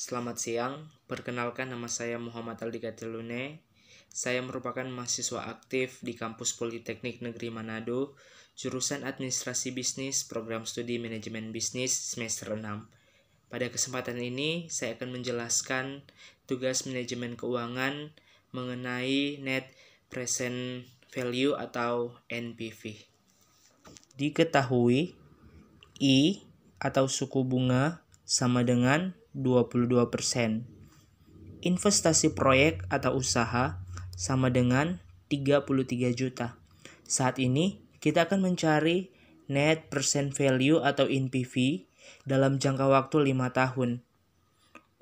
Selamat siang, perkenalkan nama saya Muhammad Aldika Telune. Saya merupakan mahasiswa aktif di Kampus Politeknik Negeri Manado, jurusan Administrasi Bisnis, Program Studi Manajemen Bisnis semester 6. Pada kesempatan ini, saya akan menjelaskan tugas manajemen keuangan mengenai Net Present Value atau NPV. Diketahui, I atau suku bunga sama dengan 22%. Investasi proyek atau usaha sama dengan 33 juta. Saat ini kita akan mencari Net Present Value atau NPV dalam jangka waktu 5 tahun.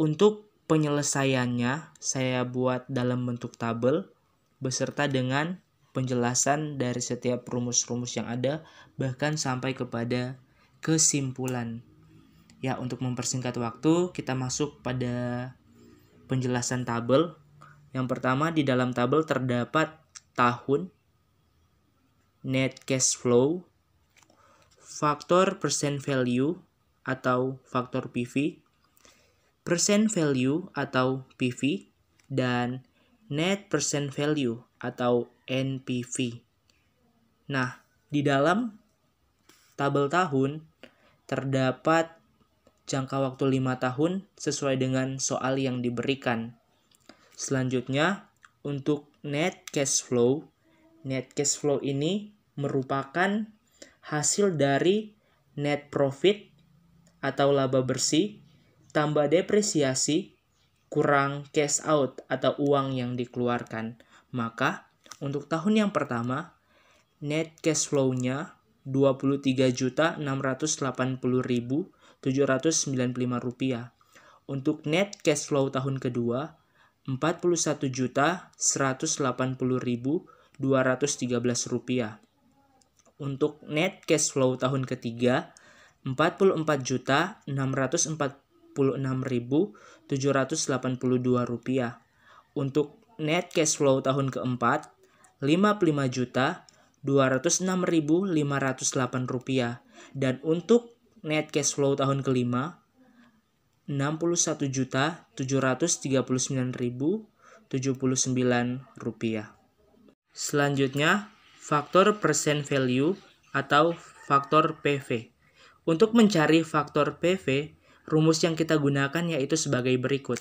Untuk penyelesaiannya, saya buat dalam bentuk tabel beserta dengan penjelasan dari setiap rumus-rumus yang ada, bahkan sampai kepada kesimpulan. Ya, untuk mempersingkat waktu, kita masuk pada penjelasan tabel. Yang pertama, di dalam tabel terdapat tahun, net cash flow, faktor percent value atau faktor PV, percent value atau PV, dan net percent value atau NPV. Nah, di dalam tabel tahun terdapat jangka waktu 5 tahun sesuai dengan soal yang diberikan. Selanjutnya, untuk net cash flow ini merupakan hasil dari net profit atau laba bersih tambah depresiasi kurang cash out atau uang yang dikeluarkan. Maka, untuk tahun yang pertama, net cash flow-nya 23.680.795 rupiah. Untuk net cash flow tahun kedua, 41.180.213 rupiah. Untuk net cash flow tahun ketiga, 44.646.782 rupiah. Untuk net cash flow tahun keempat, 55.206.508 rupiah. Dan untuk net cash flow tahun kelima, 61.739.079 rupiah. Selanjutnya, faktor percent value atau faktor PV. Untuk mencari faktor PV, rumus yang kita gunakan yaitu sebagai berikut.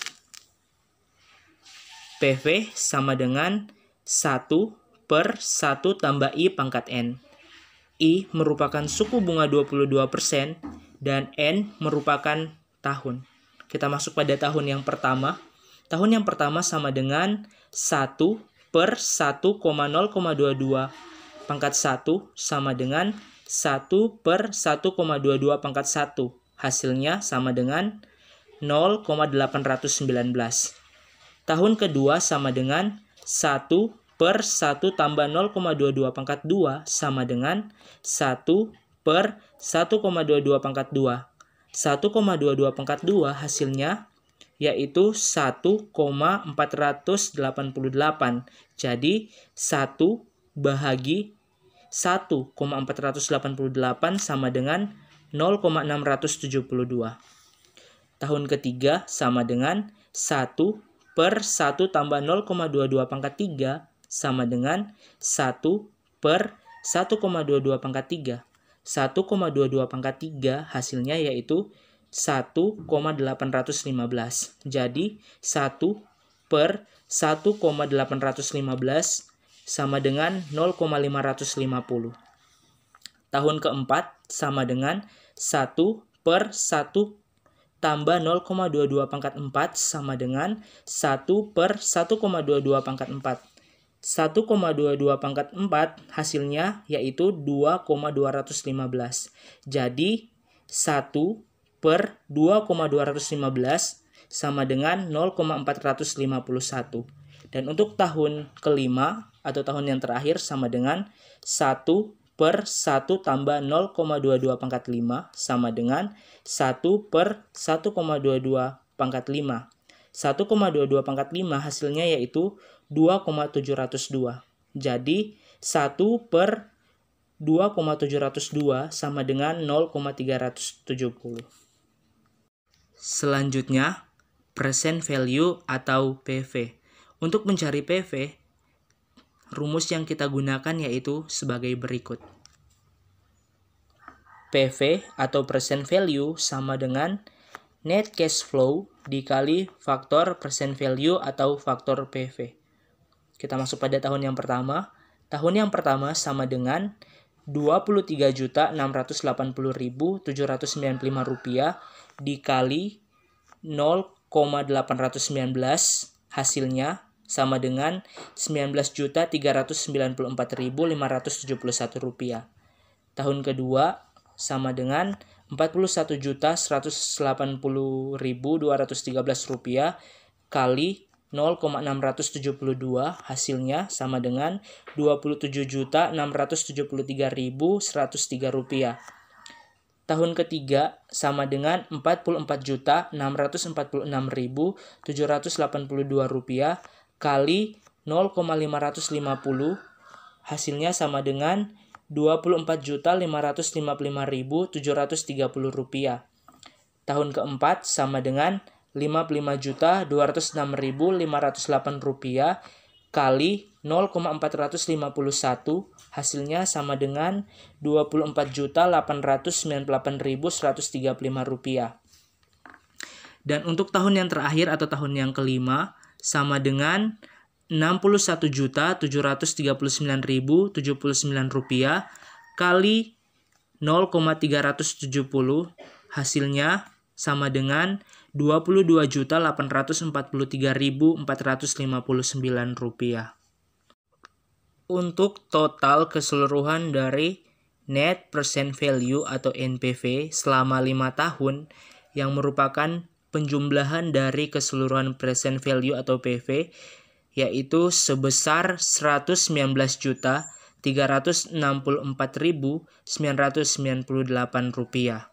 PV sama dengan 1/1 tambah I pangkat N. I merupakan suku bunga 22% dan N merupakan tahun. Kita masuk pada tahun yang pertama. Tahun yang pertama sama dengan 1/1,022 pangkat 1 sama dengan 1/1,22 pangkat 1. Hasilnya sama dengan 0,819. Tahun kedua sama dengan 1/1 tambah 0,22 pangkat 2 sama dengan 1/1,22 pangkat 2. 1,22 pangkat 2 hasilnya yaitu 1,488. Jadi 1 bahagi 1,488 sama dengan 0,672. Tahun ketiga sama dengan 1/1 tambah 0,22 pangkat 3 sama dengan 1/1,22 pangkat 3. 1,22 pangkat 3 hasilnya yaitu 1,815. Jadi 1/1,815 sama dengan 0,550. Tahun keempat sama dengan 1/1 tambah 0,22 pangkat 4 sama dengan 1/1,22 pangkat 4. 1,22 pangkat 4 hasilnya yaitu 2,215. Jadi 1/2,215 sama dengan 0,451. Dan untuk tahun kelima atau tahun yang terakhir sama dengan 1/1 tambah 0,22 pangkat 5 sama dengan 1/1,22 pangkat 5. 1,22 pangkat 5 hasilnya yaitu 2,702. Jadi 1/2,702 sama dengan 0,370. Selanjutnya, present value atau PV. Untuk mencari PV, rumus yang kita gunakan yaitu sebagai berikut. PV atau present value sama dengan net cash flow dikali faktor present value atau faktor PV. Kita masuk pada tahun yang pertama. Tahun yang pertama sama dengan Rp23.680.795 dikali 0,819, hasilnya sama dengan Rp19.394.571. Tahun kedua sama dengan Rp41.180.213 kali 0,672, hasilnya sama dengan Rp27.673.103. Tahun ketiga sama dengan Rp44.646.782 kali 0,550, hasilnya sama dengan Rp24.555.730. Tahun keempat sama dengan Rp55.206.508 kali 0,451, hasilnya sama dengan Rp24.898.135. Dan untuk tahun yang terakhir atau tahun yang kelima sama dengan Rp61.739.079 kali 0,370, hasilnya sama dengan Rp22.843.459. Untuk total keseluruhan dari net present value atau NPV selama 5 tahun yang merupakan penjumlahan dari keseluruhan present value atau PV yaitu sebesar Rp19.364.998.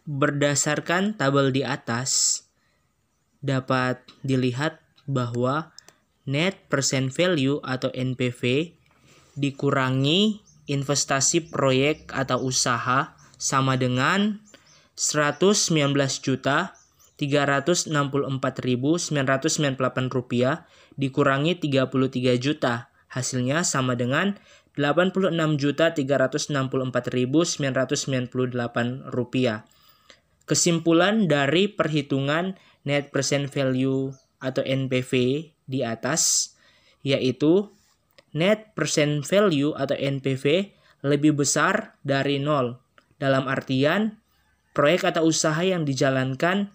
Berdasarkan tabel di atas, dapat dilihat bahwa net present value atau NPV dikurangi investasi proyek atau usaha sama dengan Rp19.364.998 dikurangi 33 juta. Hasilnya sama dengan Rp86.364.998. Kesimpulan dari perhitungan net present value atau NPV di atas yaitu net present value atau NPV lebih besar dari 0. Dalam artian proyek atau usaha yang dijalankan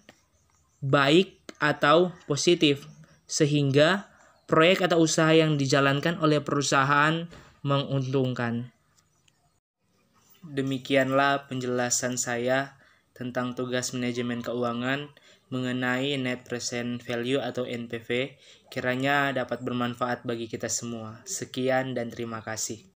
baik atau positif, sehingga proyek atau usaha yang dijalankan oleh perusahaan menguntungkan. Demikianlah penjelasan saya tentang tugas manajemen keuangan mengenai net present value atau NPV. Kiranya dapat bermanfaat bagi kita semua. Sekian dan terima kasih.